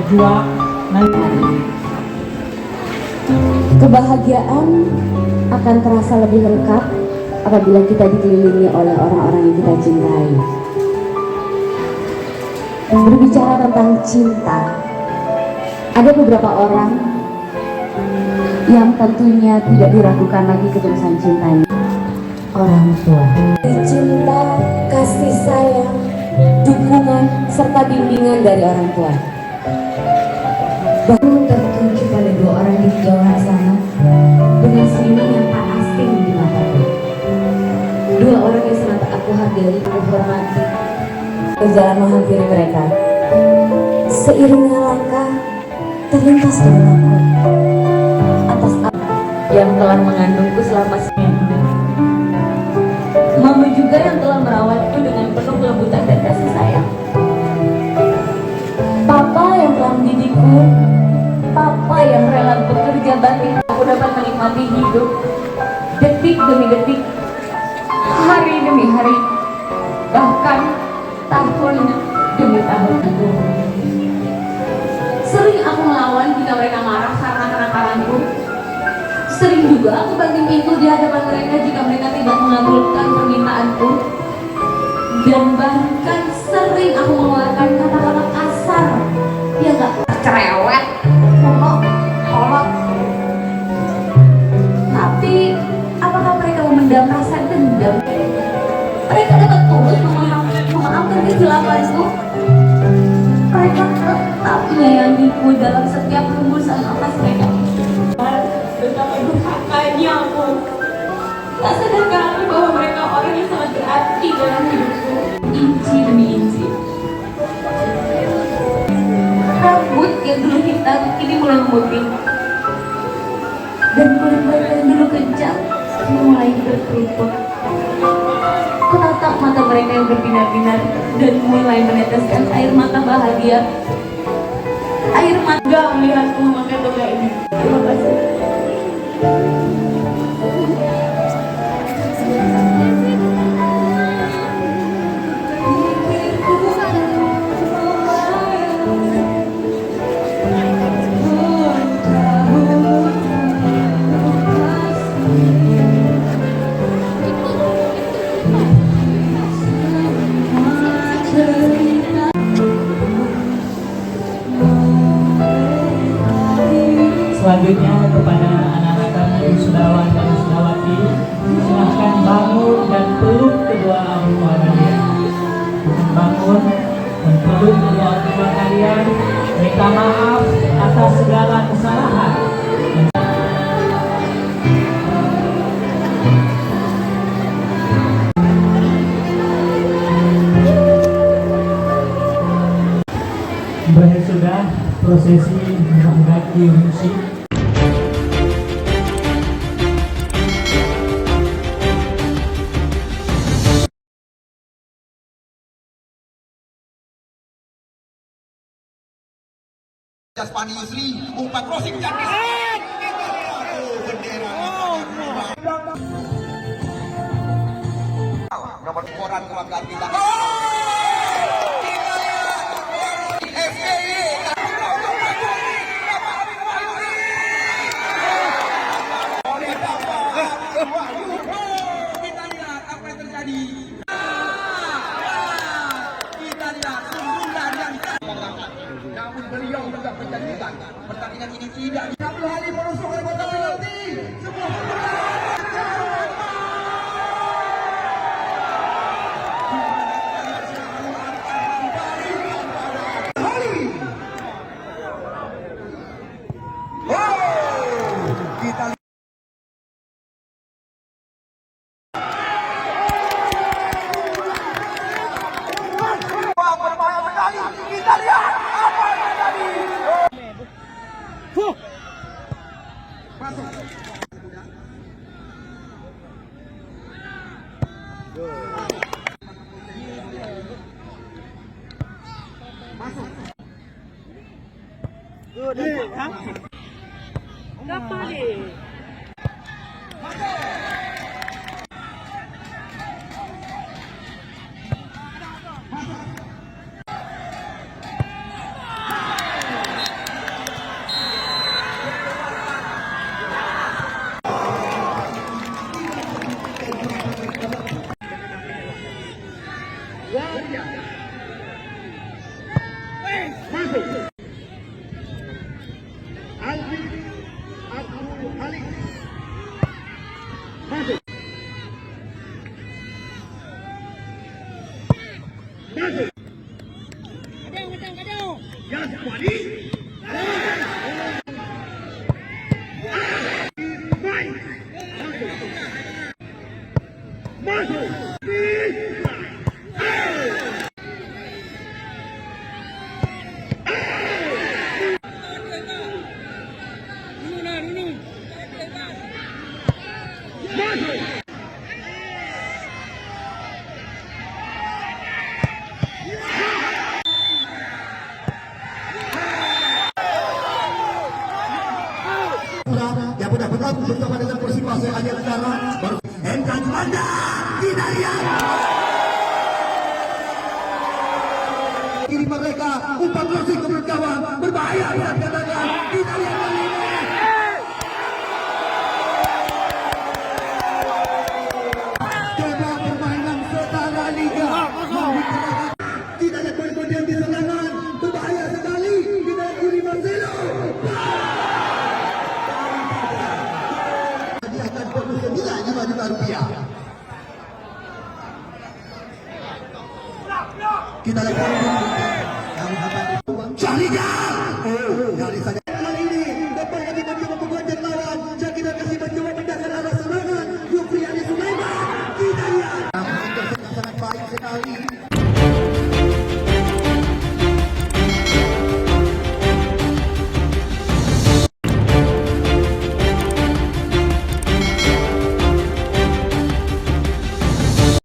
berjuang nanti. Kebahagiaan akan terasa lebih lengkap apabila kita dikelilingi oleh orang-orang yang kita cintai. Berbicara tentang cinta, ada beberapa orang yang tentunya tidak diragukan lagi ketulusan cintanya. Orang tua. Cinta, kasih sayang, dukungan, serta bimbingan dari orang tua. Bahkan tertuju pada dua orang di jauh sana dengan senyuman yang tak asing di mataku. Dua orang yang sangat aku hargai, aku hormati. Berjalan menghampiri mereka. Seiringnya langkah terlintas di benakku atas apa yang telah mengandungku selama seminggu. Mama juga yang telah merawatku dengan penuh kelembutan dan kasih sayang. Papa yang telah mendidikku. Papa yang rela bekerja bakti aku dapat menikmati hidup detik demi detik, hari demi hari, bahkan tahun demi tahun. Sering aku melawan jika mereka marah karena kenakalanku. Sering juga aku banting pintu di hadapan mereka jika mereka tidak mengabulkan permintaanku. Dan bahkan sering aku mengeluarkan kata-kata kasar yang gak cerewet, kolot. Tapi apakah mereka memendam rasa dendam? Mereka dapat tulus memaafkan kesilapanku. Mereka tetap menyayangiku dalam setiap hembusan nafas mereka. Betapa durhakanya aku. Tak sadarkan aku bahwa mereka orang yang sangat berarti dalam hidupku, inci demi inci. Rambut yang dulu hitam kini mulai memutih, dan kulit mereka yang dulu kencang kini mulai berkeriput. Ku tatap mata mereka yang berbinar-binar dan mulai meneteskan air mata bahagia. Air mata melihatku memakai toga ini. Terima kasih. Selanjutnya kepada anak-anak kami Sudawan dan Sudawati, silahkan bangun dan peluk kedua orang tua kalian. Bangun dan peluk kedua orang tua kalian. Minta maaf atas segala kesalahan. Berakhir sudah prosesi mengganti musik. Jaspani Yusri, umpan crossing cantik. Bendera nomor koran keluarga kita. Kita lihat apa yang terjadi. Kita lihat sundulan yang namun beliau juga menjanjikan pertandingan ini tidak diambil alih menusuk oleh kotak penalti. Kita berbahaya sekali. Kita lihat apa yang terjadi. Masuk. Masuk. Kenapa nih? Waria. Masuk. Alvin Abdul Halik. Masuk. Masuk. Yaswani. Baik. Masuk. Masuk. Yang benar-benar bersama dengan Persibase hanya negara baru Hendra Juanda Hidayat kiri mereka umpan crossing ke kawan berbahaya dan katanya Hidayat kali ini coba permainan setara liga Hidayat berpodium di serangan berbahaya sekali Hidayat kiri Marcelo akan bonus senilai RM5 kita lakukan Syahriga dari saja kali ini depan lagi mencoba menggoncang lawan Syakira kasih mencoba mendasar arah serangan Yufriani Sulaiman Hidayat sangat baik sekali